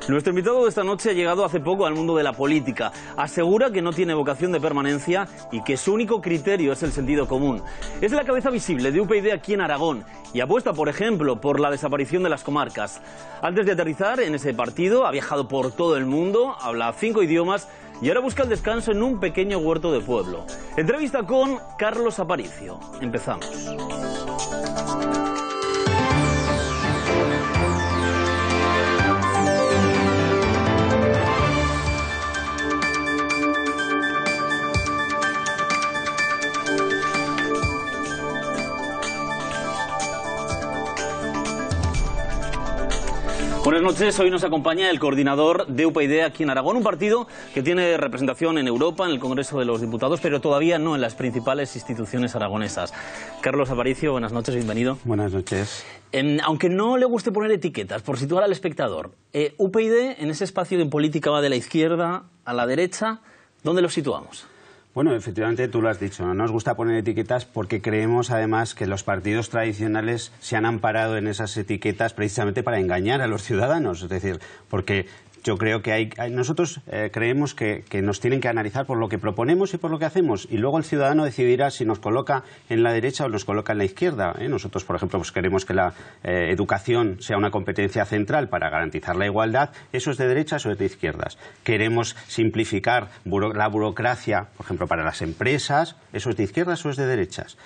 Nuestro invitado de esta noche ha llegado hace poco al mundo de la política. Asegura que no tiene vocación de permanencia y que su único criterio es el sentido común. Es la cabeza visible de UPyD aquí en Aragón y apuesta, por ejemplo, por la desaparición de las comarcas. Antes de aterrizar en ese partido, ha viajado por todo el mundo, habla 5 idiomas y ahora busca el descanso en un pequeño huerto de pueblo. Entrevista con Carlos Aparicio. Empezamos. Buenas noches, hoy nos acompaña el coordinador de UPyD aquí en Aragón, un partido que tiene representación en Europa, en el Congreso de los Diputados, pero todavía no en las principales instituciones aragonesas. Carlos Aparicio, buenas noches, bienvenido. Buenas noches. Aunque no le guste poner etiquetas, por situar al espectador, UPyD en ese espacio que en política va de la izquierda a la derecha, ¿dónde lo situamos? Bueno, efectivamente tú lo has dicho, no nos gusta poner etiquetas porque creemos además que los partidos tradicionales se han amparado en esas etiquetas precisamente para engañar a los ciudadanos, es decir, porque yo creo que nosotros creemos que nos tienen que analizar por lo que proponemos y por lo que hacemos, y luego el ciudadano decidirá si nos coloca en la derecha o nos coloca en la izquierda. Nosotros, por ejemplo, pues queremos que la educación sea una competencia central para garantizar la igualdad. ¿Eso es de derechas o es de izquierdas? Queremos simplificar la burocracia, por ejemplo, para las empresas. ¿Eso es de izquierdas o es de derechas?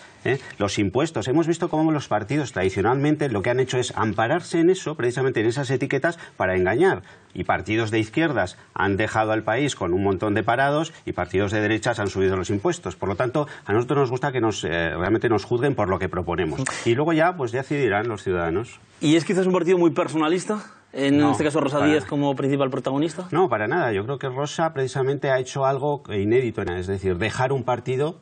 Los impuestos. Hemos visto cómo los partidos tradicionalmente lo que han hecho es ampararse en eso, precisamente en esas etiquetas, para engañar. Y partidos de izquierdas han dejado al país con un montón de parados y partidos de derechas han subido los impuestos. Por lo tanto, a nosotros nos gusta que realmente nos juzguen por lo que proponemos. Y luego ya decidirán los ciudadanos. ¿Y es quizás un partido muy personalista? En este caso, Rosa Díez como principal protagonista. No, para nada. Yo creo que Rosa precisamente ha hecho algo inédito, es decir, dejar un partido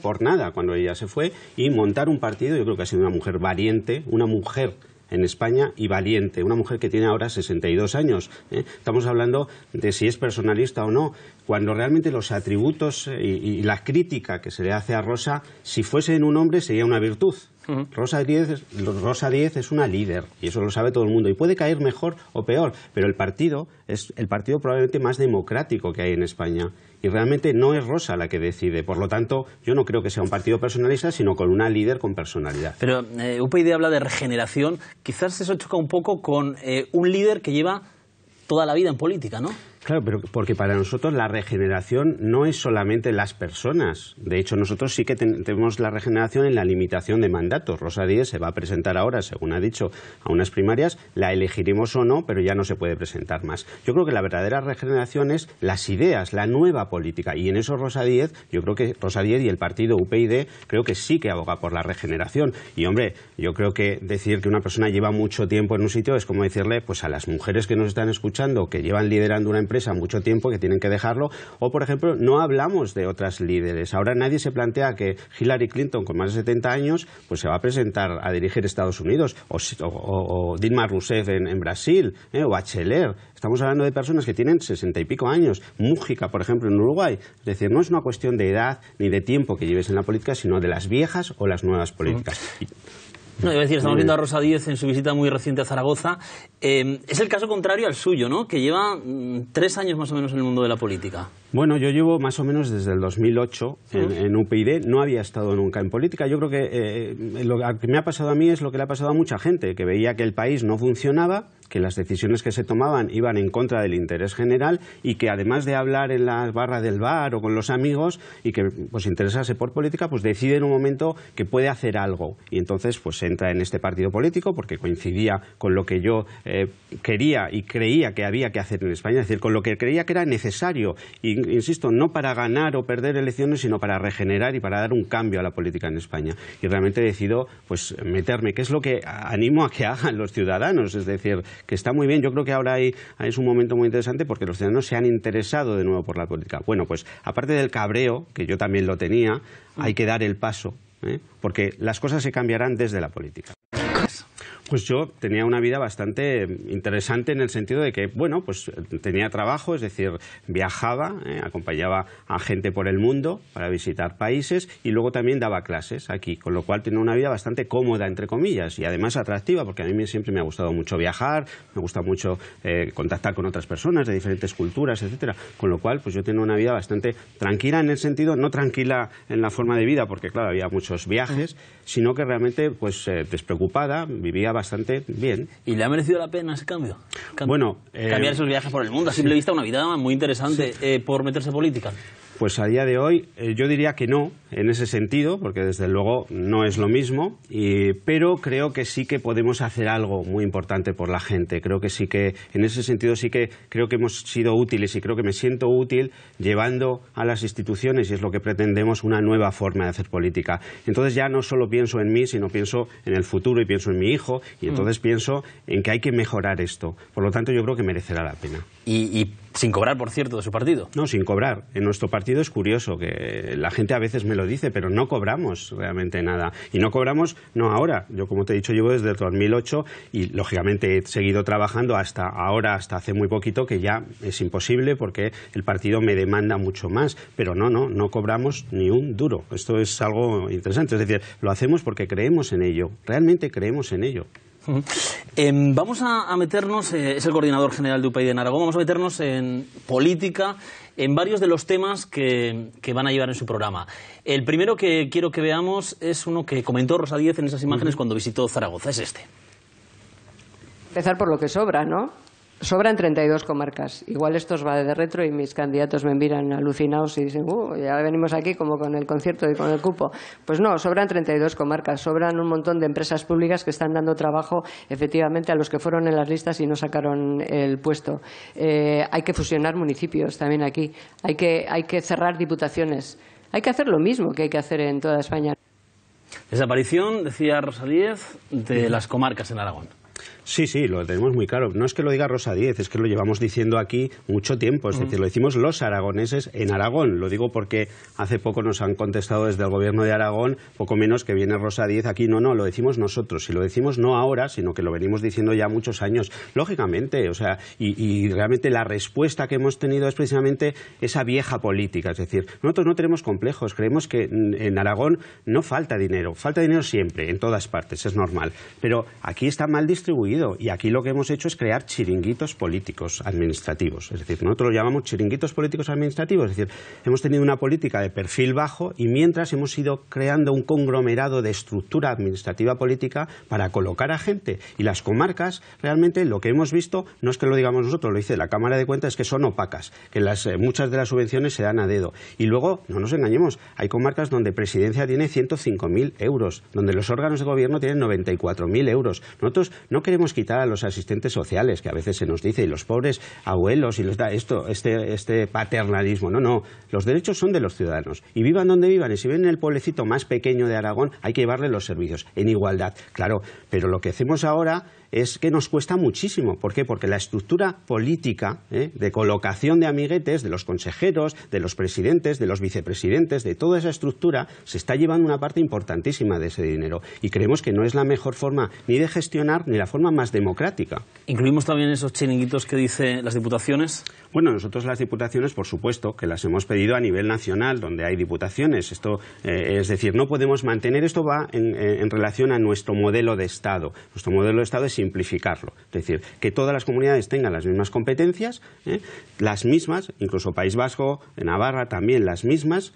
por nada cuando ella se fue y montar un partido. Yo creo que ha sido una mujer valiente, una mujer en España y valiente, una mujer que tiene ahora 62 años. Estamos hablando de si es personalista o no, cuando realmente los atributos y la crítica que se le hace a Rosa, si fuese en un hombre sería una virtud. Rosa Díez es una líder y eso lo sabe todo el mundo y puede caer mejor o peor, pero el partido es el partido probablemente más democrático que hay en España y realmente no es Rosa la que decide. Por lo tanto, yo no creo que sea un partido personalista, sino con una líder con personalidad. Pero UPyD habla de regeneración. Quizás eso choca un poco con un líder que lleva toda la vida en política, ¿no? Claro, pero porque para nosotros la regeneración no es solamente las personas. De hecho, nosotros sí que tenemos la regeneración en la limitación de mandatos. Rosa Díez se va a presentar ahora, según ha dicho, a unas primarias. La elegiremos o no, pero ya no se puede presentar más. Yo creo que la verdadera regeneración es las ideas, la nueva política. Y en eso yo creo que Rosa Díez y el partido UPyD creo que sí que aboga por la regeneración. Y hombre, yo creo que decir que una persona lleva mucho tiempo en un sitio es como decirle pues a las mujeres que nos están escuchando, que llevan liderando una empresa mucho tiempo, que tienen que dejarlo, o por ejemplo no hablamos de otras líderes. Ahora nadie se plantea que Hillary Clinton con más de 70 años pues se va a presentar a dirigir Estados Unidos, o Dilma Rousseff en Brasil, o Bachelet. Estamos hablando de personas que tienen 60 y pico años. Mújica, por ejemplo, en Uruguay. Es decir, no es una cuestión de edad ni de tiempo que lleves en la política, sino de las viejas o las nuevas políticas. No, iba a decir, estamos viendo a Rosa Díez en su visita muy reciente a Zaragoza. Es el caso contrario al suyo, ¿no? Que lleva 3 años más o menos en el mundo de la política. Bueno, yo llevo más o menos desde el 2008 en UPyD, no había estado nunca en política. Yo creo que lo que me ha pasado a mí es lo que le ha pasado a mucha gente, que veía que el país no funcionaba, que las decisiones que se tomaban iban en contra del interés general y que además de hablar en la barra del bar o con los amigos y que pues interesarse por política, pues decide en un momento que puede hacer algo. Y entonces pues entra en este partido político porque coincidía con lo que yo quería y creía que había que hacer en España, es decir, con lo que creía que era necesario. Y insisto, no para ganar o perder elecciones, sino para regenerar y para dar un cambio a la política en España. Y realmente decido pues meterme, que es lo que animo a que hagan los ciudadanos, es decir, que está muy bien. Yo creo que ahora es un momento muy interesante porque los ciudadanos se han interesado de nuevo por la política. Bueno, pues aparte del cabreo, que yo también lo tenía, hay que dar el paso, porque las cosas se cambiarán desde la política. Pues yo tenía una vida bastante interesante en el sentido de que, bueno, pues tenía trabajo, es decir, viajaba, acompañaba a gente por el mundo para visitar países y luego también daba clases aquí, con lo cual tenía una vida bastante cómoda, entre comillas, y además atractiva, porque a mí siempre me ha gustado mucho viajar, me gusta mucho contactar con otras personas de diferentes culturas, etcétera, con lo cual pues yo tenía una vida bastante tranquila en el sentido, no tranquila en la forma de vida, porque claro, había muchos viajes, sino que realmente pues despreocupada, vivía bastante bien. ¿Y le ha merecido la pena ese cambio? Bueno, cambiar esos viajes por el mundo, a simple vista una vida muy interesante, sí. ¿Por meterse en política? Pues a día de hoy yo diría que no, en ese sentido, porque desde luego no es lo mismo, pero creo que sí que podemos hacer algo muy importante por la gente. Creo que sí que, en ese sentido sí que creo que hemos sido útiles y creo que me siento útil llevando a las instituciones, y es lo que pretendemos, una nueva forma de hacer política. Entonces ya no solo pienso en mí, sino pienso en el futuro y pienso en mi hijo, y entonces pienso en que hay que mejorar esto. Por lo tanto, yo creo que merecerá la pena. Y sin cobrar, por cierto, de su partido. No, sin cobrar. En nuestro partido es curioso, que la gente a veces me lo dice, pero no cobramos realmente nada. Y no cobramos, no ahora. Yo, como te he dicho, llevo desde el 2008 y, lógicamente, he seguido trabajando hasta ahora, hasta hace muy poquito, que ya es imposible porque el partido me demanda mucho más. Pero no cobramos ni un duro. Esto es algo interesante. Es decir, lo hacemos porque creemos en ello. Realmente creemos en ello. Vamos a meternos, es el coordinador general de UPyD en Aragón, vamos a meternos en política, en varios de los temas que van a llevar en su programa. El primero que quiero que veamos es uno que comentó Rosa Díez en esas imágenes cuando visitó Zaragoza, es este. Empezar por lo que sobra, ¿no? Sobran 32 comarcas. Igual esto os va de retro y mis candidatos me miran alucinados y dicen, ya venimos aquí como con el concierto y con el cupo. Pues no, sobran 32 comarcas, sobran un montón de empresas públicas que están dando trabajo efectivamente a los que fueron en las listas y no sacaron el puesto. Hay que fusionar municipios también aquí. Hay que cerrar diputaciones. Hay que hacer lo mismo que hay que hacer en toda España. Desaparición, decía Rosa Díez, de las comarcas en Aragón. Sí, lo tenemos muy claro. No es que lo diga Rosa Díez, es que lo llevamos diciendo aquí mucho tiempo. Es decir, lo decimos los aragoneses en Aragón. Lo digo porque hace poco nos han contestado desde el gobierno de Aragón, poco menos que viene Rosa Díez aquí. No, lo decimos nosotros. Y lo decimos no ahora, sino que lo venimos diciendo ya muchos años. Lógicamente, o sea, y realmente la respuesta que hemos tenido es precisamente esa vieja política. Es decir, nosotros no tenemos complejos. Creemos que en Aragón no falta dinero. Falta dinero siempre, en todas partes, es normal. Pero aquí está mal distribuido. Y aquí lo que hemos hecho es crear chiringuitos políticos administrativos. Es decir, nosotros lo llamamos chiringuitos políticos administrativos. Es decir, hemos tenido una política de perfil bajo y mientras hemos ido creando un conglomerado de estructura administrativa política para colocar a gente. Y las comarcas, realmente, lo que hemos visto, no es que lo digamos nosotros, lo dice la Cámara de Cuentas, es que son opacas, que muchas de las subvenciones se dan a dedo. Y luego, no nos engañemos, hay comarcas donde Presidencia tiene 105.000 euros, donde los órganos de gobierno tienen 94.000 euros. Nosotros no queremos quitar a los asistentes sociales, que a veces se nos dice, y los pobres abuelos, y les da este paternalismo. No, los derechos son de los ciudadanos. Y vivan donde vivan, y si viven en el pueblecito más pequeño de Aragón, hay que llevarle los servicios, en igualdad. Claro, pero lo que hacemos ahora es que nos cuesta muchísimo. ¿Por qué? Porque la estructura política de colocación de amiguetes, de los consejeros, de los presidentes, de los vicepresidentes, de toda esa estructura, se está llevando una parte importantísima de ese dinero. Y creemos que no es la mejor forma ni de gestionar ni la forma más democrática. ¿Incluimos también esos chiringuitos que dicen las diputaciones? Bueno, nosotros las diputaciones, por supuesto, que las hemos pedido a nivel nacional, donde hay diputaciones. Esto, es decir, no podemos mantener, esto va en relación a nuestro modelo de Estado. Nuestro modelo de Estado es simplificarlo. Es decir, que todas las comunidades tengan las mismas competencias, las mismas, incluso País Vasco, Navarra también las mismas,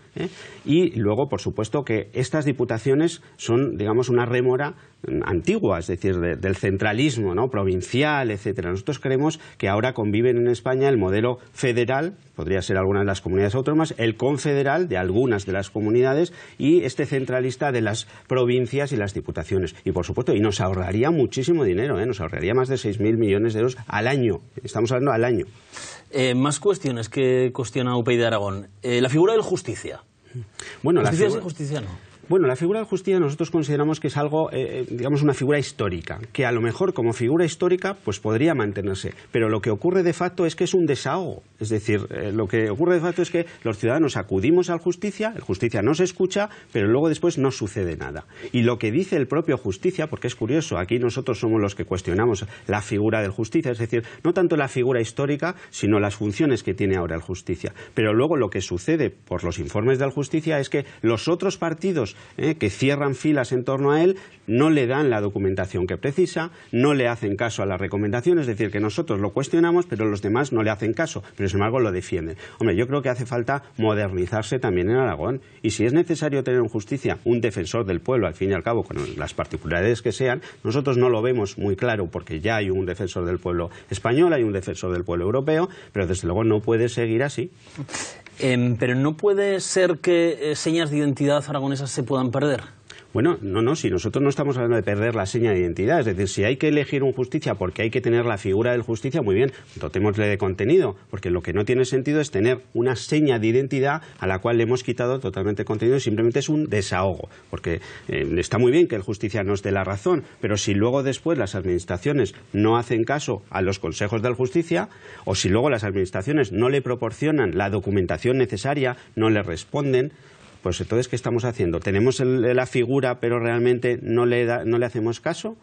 y luego, por supuesto, que estas diputaciones son, digamos, una rémora antigua, es decir, del centralismo, ¿no?, provincial, etcétera. Nosotros creemos que ahora conviven en España el modelo federal, podría ser alguna de las comunidades autónomas, el confederal de algunas de las comunidades y este centralista de las provincias y las diputaciones. Y por supuesto, y nos ahorraría muchísimo dinero, nos ahorraría más de 6.000 millones de euros al año. Estamos hablando al año. Más cuestiones que cuestiona UPyD de Aragón. La figura del justicia. Bueno, ¿Justicia sí, justicia no? Bueno, la figura del justicia nosotros consideramos que es algo, digamos, una figura histórica, que a lo mejor como figura histórica pues podría mantenerse, pero lo que ocurre de facto es que es un desahogo. Es decir, lo que ocurre de facto es que los ciudadanos acudimos al justicia, el justicia nos escucha, pero luego después no sucede nada. Y lo que dice el propio justicia, porque es curioso, aquí nosotros somos los que cuestionamos la figura del justicia, es decir, no tanto la figura histórica, sino las funciones que tiene ahora el justicia. Pero luego lo que sucede por los informes del justicia es que los otros partidos que cierran filas en torno a él no le dan la documentación que precisa, no le hacen caso a las recomendaciones, es decir, que nosotros lo cuestionamos, pero los demás no le hacen caso, pero sin embargo lo defienden. Hombre, yo creo que hace falta modernizarse también en Aragón, y si es necesario tener en justicia un defensor del pueblo, al fin y al cabo, con las particularidades que sean, nosotros no lo vemos muy claro, porque ya hay un defensor del pueblo español, hay un defensor del pueblo europeo, pero desde luego no puede seguir así. Pero no puede ser que señas de identidad aragonesas se puedan perder. Bueno, no, si nosotros no estamos hablando de perder la seña de identidad, es decir, si hay que elegir un justicia porque hay que tener la figura del justicia, muy bien, dotémosle de contenido, porque lo que no tiene sentido es tener una seña de identidad a la cual le hemos quitado totalmente contenido y simplemente es un desahogo, porque está muy bien que el justicia nos dé la razón, pero si luego después las administraciones no hacen caso a los consejos del justicia, o si luego las administraciones no le proporcionan la documentación necesaria, no le responden, pues entonces, ¿qué estamos haciendo? ¿Tenemos la figura, pero realmente no le hacemos caso?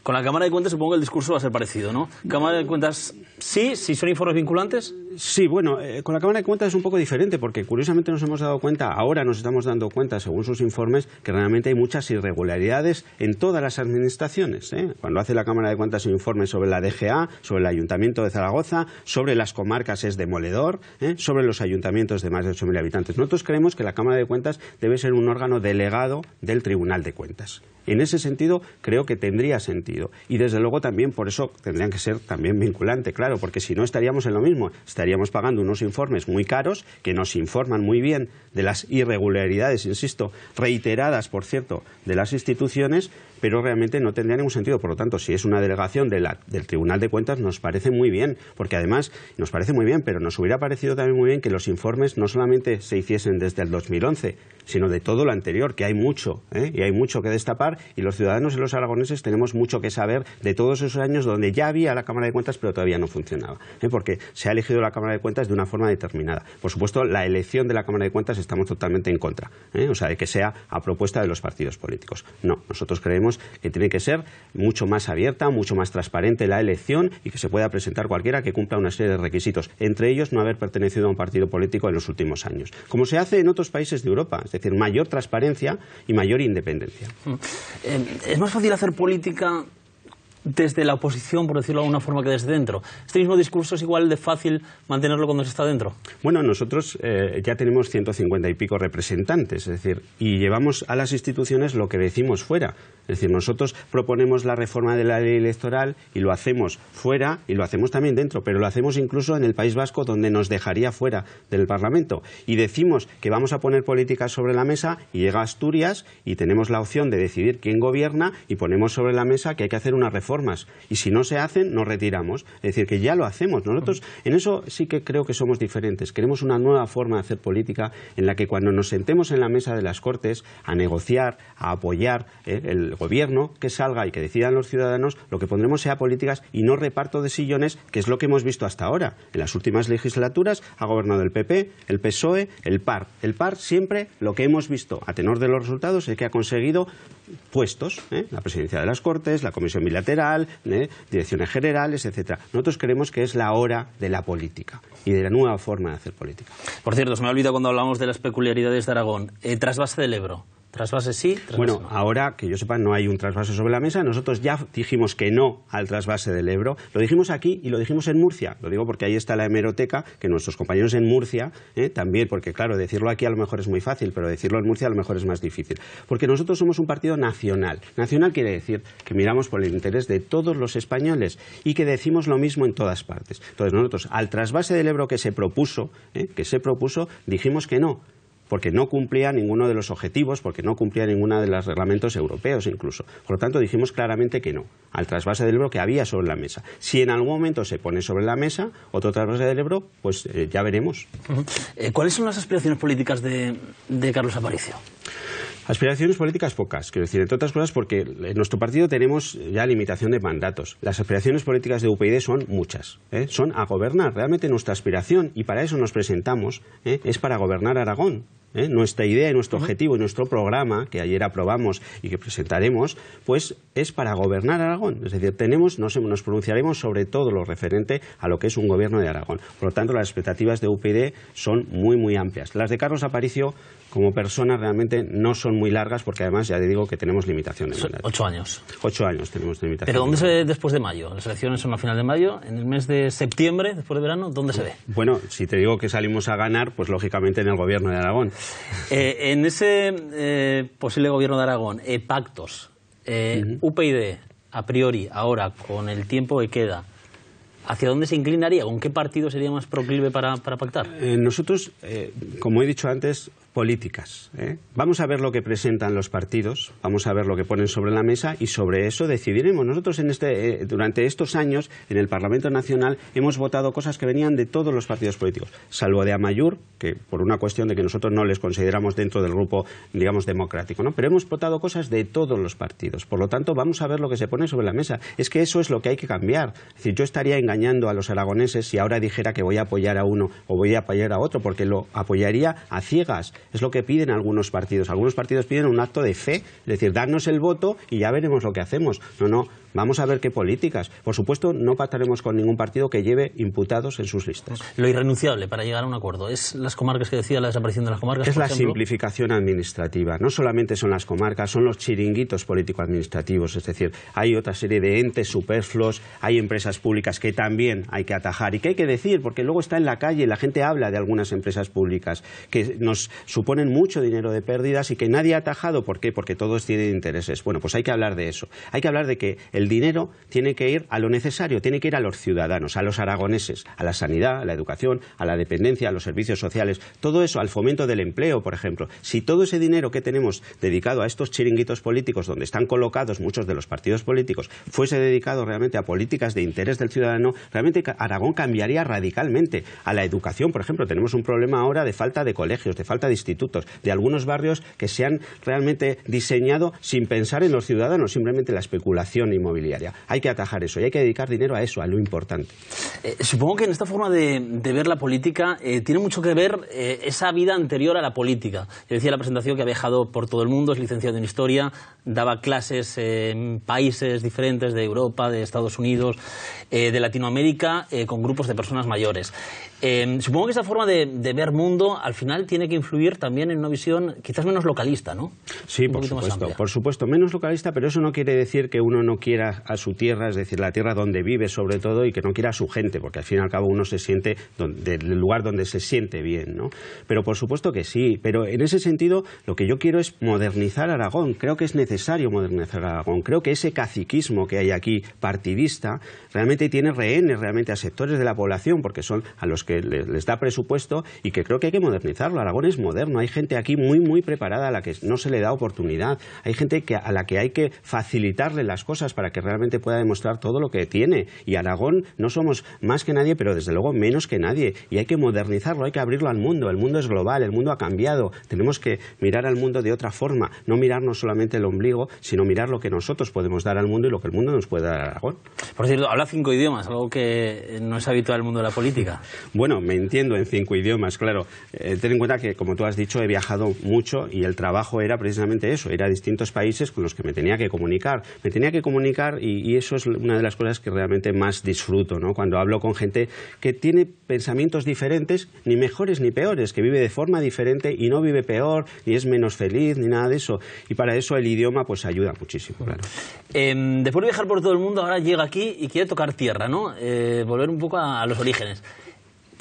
Con la Cámara de Cuentas supongo que el discurso va a ser parecido, ¿no? ¿Cámara de Cuentas sí? ¿Si son informes vinculantes? Sí, bueno, con la Cámara de Cuentas es un poco diferente porque curiosamente nos hemos dado cuenta, ahora nos estamos dando cuenta, según sus informes, que realmente hay muchas irregularidades en todas las administraciones, ¿eh? Cuando hace la Cámara de Cuentas un informe sobre la DGA, sobre el Ayuntamiento de Zaragoza, sobre las comarcas es demoledor, sobre los ayuntamientos de más de 8.000 habitantes. Nosotros creemos que la Cámara de Cuentas debe ser un órgano delegado del Tribunal de Cuentas. En ese sentido, creo que tendría sentido. Y desde luego también, por eso, tendrían que ser también vinculante, claro, porque si no estaríamos en lo mismo. Estaríamos pagando unos informes muy caros que nos informan muy bien de las irregularidades, insisto, reiteradas, por cierto, de las instituciones, pero realmente no tendría ningún sentido. Por lo tanto, si es una delegación del Tribunal de Cuentas, nos parece muy bien, porque además nos parece muy bien, pero nos hubiera parecido también muy bien que los informes no solamente se hiciesen desde el 2011, sino de todo lo anterior, que hay mucho, y hay mucho que destapar, y los ciudadanos y los aragoneses tenemos mucho que saber de todos esos años donde ya había la Cámara de Cuentas, pero todavía no funcionaba, porque se ha elegido la Cámara de Cuentas de una forma determinada. Por supuesto, la elección de la Cámara de Cuentas estamos totalmente en contra, o sea, de que sea a propuesta de los partidos políticos. No, nosotros creemos que tiene que ser mucho más abierta, mucho más transparente la elección y que se pueda presentar cualquiera que cumpla una serie de requisitos, entre ellos no haber pertenecido a un partido político en los últimos años, como se hace en otros países de Europa, es decir, mayor transparencia y mayor independencia. ¿Es más fácil hacer política desde la oposición, por decirlo de alguna forma, que desde dentro? ¿Este mismo discurso es igual de fácil mantenerlo cuando se está dentro? Bueno, nosotros ya tenemos 150 y pico representantes, es decir, y llevamos a las instituciones lo que decimos fuera. Es decir, nosotros proponemos la reforma de la ley electoral y lo hacemos fuera y lo hacemos también dentro, pero lo hacemos incluso en el País Vasco, donde nos dejaría fuera del Parlamento. Y decimos que vamos a poner políticas sobre la mesa y llega Asturias y tenemos la opción de decidir quién gobierna y ponemos sobre la mesa que hay que hacer unas reformas. Y si no se hacen, nos retiramos. Es decir, que ya lo hacemos. Nosotros en eso sí que creo que somos diferentes. Queremos una nueva forma de hacer política en la que cuando nos sentemos en la mesa de las Cortes a negociar, a apoyar el gobierno, que salga y que decidan los ciudadanos, lo que pondremos sea políticas y no reparto de sillones, que es lo que hemos visto hasta ahora. En las últimas legislaturas ha gobernado el PP, el PSOE, el PAR. El PAR siempre lo que hemos visto a tenor de los resultados es que ha conseguido puestos, la presidencia de las Cortes, la comisión bilateral, direcciones generales, etcétera. Nosotros creemos que es la hora de la política y de la nueva forma de hacer política. Por cierto, se me ha olvidado cuando hablamos de las peculiaridades de Aragón. Trasvase del Ebro. ¿Trasvase sí? Trasvase bueno, no. Ahora, que yo sepa, no hay un trasvase sobre la mesa. Nosotros ya dijimos que no al trasvase del Ebro. Lo dijimos aquí y lo dijimos en Murcia. Lo digo porque ahí está la hemeroteca, que nuestros compañeros en Murcia, también, porque claro, decirlo aquí a lo mejor es muy fácil, pero decirlo en Murcia a lo mejor es más difícil. Porque nosotros somos un partido nacional. Nacional quiere decir que miramos por el interés de todos los españoles y que decimos lo mismo en todas partes. Entonces nosotros, al trasvase del Ebro que se propuso, dijimos que no, porque no cumplía ninguno de los objetivos, porque no cumplía ninguno de los reglamentos europeos incluso. Por lo tanto, dijimos claramente que no al trasvase del Ebro que había sobre la mesa. Si en algún momento se pone sobre la mesa otro trasvase del Ebro, pues ya veremos. ¿Cuáles son las aspiraciones políticas de Carlos Aparicio? Aspiraciones políticas pocas, quiero decir, entre otras cosas porque en nuestro partido tenemos ya limitación de mandatos. Las aspiraciones políticas de UPyD son muchas, son a gobernar. Realmente nuestra aspiración, y para eso nos presentamos, es para gobernar Aragón. Nuestra idea y nuestro objetivo y nuestro programa, que ayer aprobamos y que presentaremos, pues es para gobernar Aragón. Es decir, nos pronunciaremos sobre todo lo referente a lo que es un gobierno de Aragón. Por lo tanto, las expectativas de UPyD son muy, muy amplias. Las de Carlos Aparicio, como persona, realmente no son muy largas, porque además ya te digo que tenemos limitación de mandato. 8 años. 8 años tenemos limitación. ¿Pero dónde se ve después de mayo? Las elecciones son a final de mayo. En el mes de septiembre, después de verano, ¿dónde se ve? Bueno, si te digo que salimos a ganar, pues lógicamente en el gobierno de Aragón. En ese posible gobierno de Aragón, pactos, UPyD, a priori, ahora, con el tiempo que queda, ¿hacia dónde se inclinaría? ¿Con qué partido sería más proclive para pactar? Nosotros, como he dicho antes, políticas. Vamos a ver lo que presentan los partidos, vamos a ver lo que ponen sobre la mesa y sobre eso decidiremos. Nosotros durante estos años en el Parlamento Nacional hemos votado cosas que venían de todos los partidos políticos, salvo de Amaiur, que por una cuestión de que nosotros no les consideramos dentro del grupo, digamos, democrático, ¿no? Pero hemos votado cosas de todos los partidos. Por lo tanto, vamos a ver lo que se pone sobre la mesa. Es que eso es lo que hay que cambiar. Es decir, yo estaría engañando a los aragoneses si ahora dijera que voy a apoyar a uno o voy a apoyar a otro, porque lo apoyaría a ciegas. Es lo que piden algunos partidos. Algunos partidos piden un acto de fe, es decir, darnos el voto y ya veremos lo que hacemos. No, vamos a ver qué políticas. Por supuesto, no pactaremos con ningún partido que lleve imputados en sus listas. Lo irrenunciable para llegar a un acuerdo es las comarcas que decía, la desaparición de las comarcas. Es la simplificación administrativa. No solamente son las comarcas, son los chiringuitos político-administrativos. Es decir, hay otra serie de entes superfluos, hay empresas públicas que también hay que atajar y que hay que decir, porque luego está en la calle y la gente habla de algunas empresas públicas que nos suponen mucho dinero de pérdidas y que nadie ha atajado. ¿Por qué? Porque todos tienen intereses. Bueno, pues hay que hablar de eso. Hay que hablar de que el dinero tiene que ir a lo necesario, tiene que ir a los ciudadanos, a los aragoneses, a la sanidad, a la educación, a la dependencia, a los servicios sociales, todo eso, al fomento del empleo, por ejemplo. Si todo ese dinero que tenemos dedicado a estos chiringuitos políticos, donde están colocados muchos de los partidos políticos, fuese dedicado realmente a políticas de interés del ciudadano, realmente Aragón cambiaría radicalmente. A la educación, por ejemplo, tenemos un problema ahora de falta de colegios, de falta de institutos, de algunos barrios que se han realmente diseñado sin pensar en los ciudadanos, simplemente la especulación inmobiliaria. Hay que atajar eso y hay que dedicar dinero a eso, a lo importante. Supongo que en esta forma de ver la política tiene mucho que ver esa vida anterior a la política. Yo decía en la presentación que ha viajado por todo el mundo, es licenciado en Historia, daba clases en países diferentes de Europa, de Estados Unidos, de Latinoamérica, con grupos de personas mayores. Supongo que esa forma de ver mundo al final tiene que influir también en una visión quizás menos localista, ¿no? Sí, por supuesto, menos localista, pero eso no quiere decir que uno no quiera a su tierra, es decir, la tierra donde vive sobre todo, y que no quiera a su gente, porque al fin y al cabo uno se siente del lugar donde se siente bien, ¿no? Pero por supuesto que sí, pero en ese sentido lo que yo quiero es modernizar Aragón. Creo que es necesario modernizar Aragón. Creo que ese caciquismo que hay aquí, partidista, realmente tiene rehenes realmente a sectores de la población, porque son a los que les da presupuesto, y que creo que hay que modernizarlo. Aragón es moderno, hay gente aquí muy, muy preparada a la que no se le da oportunidad, hay gente a la que hay que facilitarle las cosas para que realmente pueda demostrar todo lo que tiene, y Aragón no somos más que nadie, pero desde luego menos que nadie, y hay que modernizarlo, hay que abrirlo al mundo. El mundo es global, el mundo ha cambiado, tenemos que mirar al mundo de otra forma, no mirarnos solamente el ombligo, sino mirar lo que nosotros podemos dar al mundo y lo que el mundo nos puede dar a Aragón. Por cierto, habla 5 idiomas, algo que no es habitual en el mundo de la política. Bueno, me entiendo en 5 idiomas, claro. Ten en cuenta que, como tú has dicho, he viajado mucho y el trabajo era precisamente eso, ir a distintos países con los que me tenía que comunicar. Me tenía que comunicar y eso es una de las cosas que realmente más disfruto, ¿no? Cuando hablo con gente que tiene pensamientos diferentes, ni mejores ni peores, que vive de forma diferente y no vive peor, ni es menos feliz, ni nada de eso. Y para eso el idioma pues ayuda muchísimo, claro. Después de viajar por todo el mundo, ahora llega aquí y quiere tocar tierra, ¿no? Volver un poco a los orígenes.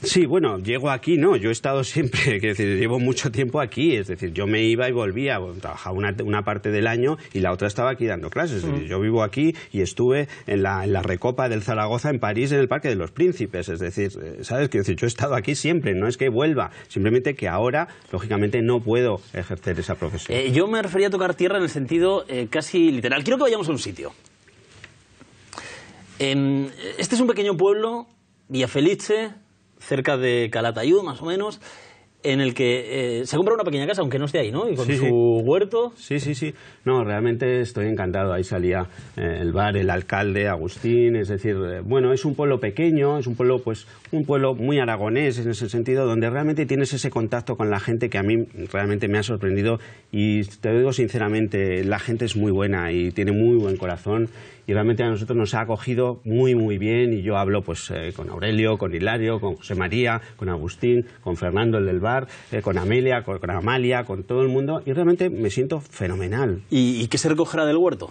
Sí, bueno, llego aquí, no, yo he estado siempre, es decir, llevo mucho tiempo aquí, es decir, yo me iba y volvía, trabajaba una parte del año y la otra estaba aquí dando clases, es decir, yo vivo aquí y estuve en la Recopa del Zaragoza en París, en el Parque de los Príncipes, es decir, ¿sabes? Quiero decir, yo he estado aquí siempre, no es que vuelva, simplemente que ahora, lógicamente, no puedo ejercer esa profesión. Yo me refería a tocar tierra en el sentido casi literal. Quiero que vayamos a un sitio. Este es un pequeño pueblo, Villafelice, cerca de Calatayud, más o menos. en el que se compra una pequeña casa, aunque no esté ahí, ¿no? Y con Sí, su sí. huerto. Sí. No, realmente estoy encantado. Ahí salía el bar, el alcalde, Agustín. Es decir, bueno, es un pueblo pequeño, es un pueblo muy aragonés en ese sentido, donde realmente tienes ese contacto con la gente que a mí realmente me ha sorprendido. Y te digo sinceramente, la gente es muy buena y tiene muy buen corazón. Y realmente a nosotros nos ha acogido muy, muy bien. Y yo hablo pues con Aurelio, con Hilario, con José María, con Agustín, con Fernando, el del bar, con Amelia, con Amalia, con todo el mundo. Y realmente me siento fenomenal. ¿Y qué se recogerá del huerto?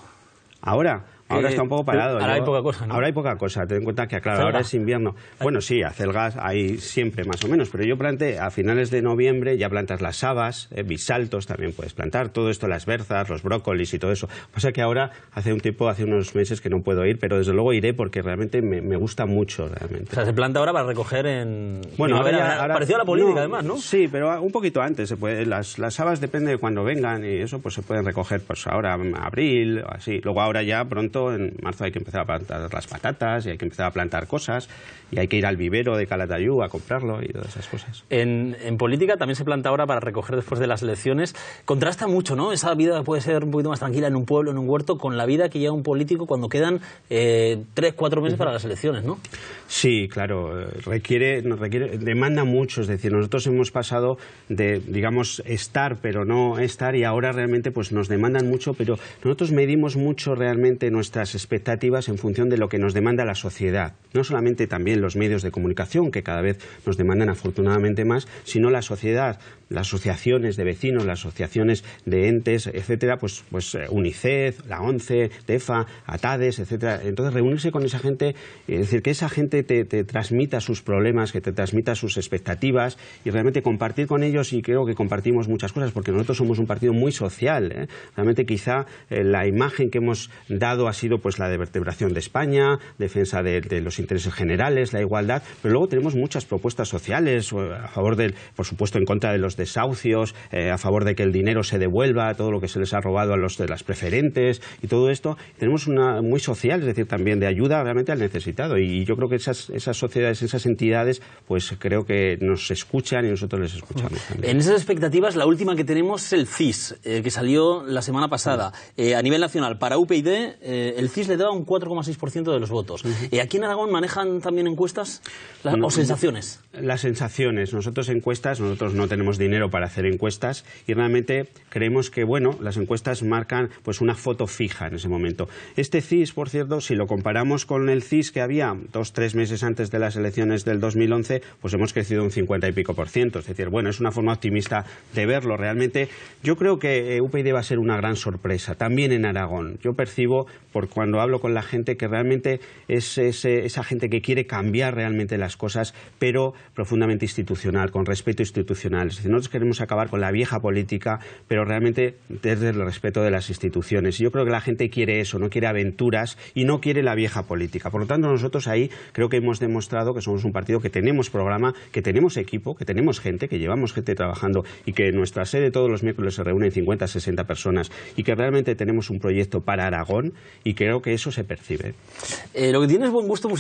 Ahora está un poco parado. Ahora hay poca cosa, ¿no? Ahora hay poca cosa. Ten en cuenta que, claro, ahora es invierno. Bueno, sí, acelgas hay siempre más o menos, pero yo planté a finales de noviembre, ya plantas las habas, bisaltos también puedes plantar, todo esto, las berzas, los brócolis y todo eso. Pasa que ahora, hace unos meses que no puedo ir, pero desde luego iré porque realmente me gusta mucho, realmente. O sea, se planta ahora para recoger en... Bueno, ahora parecido a la política, además, ¿no? Sí, pero un poquito antes. Las habas depende de cuando vengan y eso pues se pueden recoger pues ahora, en abril, o así. Luego ahora ya pronto, en marzo, hay que empezar a plantar las patatas y hay que empezar a plantar cosas y hay que ir al vivero de Calatayud a comprarlo y todas esas cosas. En política también se planta ahora para recoger después de las elecciones. Contrasta mucho, ¿no? Esa vida puede ser un poquito más tranquila en un pueblo, en un huerto, con la vida que lleva un político cuando quedan 3-4 meses para las elecciones, ¿no? Sí, claro. Demanda mucho. Es decir, nosotros hemos pasado de, digamos, estar pero no estar y ahora realmente pues nos demandan mucho, pero nosotros medimos mucho realmente nuestras expectativas en función de lo que nos demanda la sociedad. No solamente también los medios de comunicación, que cada vez nos demandan afortunadamente más, sino la sociedad, las asociaciones de vecinos, las asociaciones de entes, etcétera, pues UNICEF, la ONCE, TEFA, ATADES, etcétera. Entonces, reunirse con esa gente, es decir, que esa gente te transmita sus problemas, que te transmita sus expectativas y realmente compartir con ellos, y creo que compartimos muchas cosas, porque nosotros somos un partido muy social, ¿eh? Realmente quizá la imagen que hemos dado ha sido pues la de vertebración de España, defensa de los intereses generales, la igualdad, pero luego tenemos muchas propuestas sociales a favor por supuesto, en contra de los desahucios, a favor de que el dinero se devuelva, todo lo que se les ha robado a los de las preferentes y todo esto. Tenemos una muy social, es decir, también de ayuda realmente al necesitado, y yo creo que esas sociedades, esas entidades, pues creo que nos escuchan y nosotros les escuchamos también. En esas expectativas, la última que tenemos es el CIS, que salió la semana pasada. A nivel nacional, para UPyD, el CIS le daba un 4,6% de los votos. ¿Aquí en Aragón manejan también encuestas o sensaciones? Las sensaciones. Nosotros no tenemos dinero para hacer encuestas y realmente creemos que, bueno, las encuestas marcan pues una foto fija en ese momento. Este CIS, por cierto, si lo comparamos con el CIS que había 2-3 meses antes de las elecciones del 2011, pues hemos crecido un 50 y pico %. Es decir, bueno, es una forma optimista de verlo. Realmente yo creo que UPyD va a ser una gran sorpresa, también en Aragón. Yo percibo, por cuando hablo con la gente, que realmente es esa gente que quiere cambiar realmente las cosas, pero profundamente institucional, con respeto institucional. Es decir, nosotros queremos acabar con la vieja política, pero realmente desde el respeto de las instituciones. Y yo creo que la gente quiere eso, no quiere aventuras y no quiere la vieja política. Por lo tanto, nosotros ahí creo que hemos demostrado que somos un partido que tenemos programa, que tenemos equipo, que tenemos gente, que llevamos gente trabajando y que en nuestra sede todos los miércoles se reúnen 50-60 personas y que realmente tenemos un proyecto para Aragón, y creo que eso se percibe. Lo que tiene es buen gusto musical.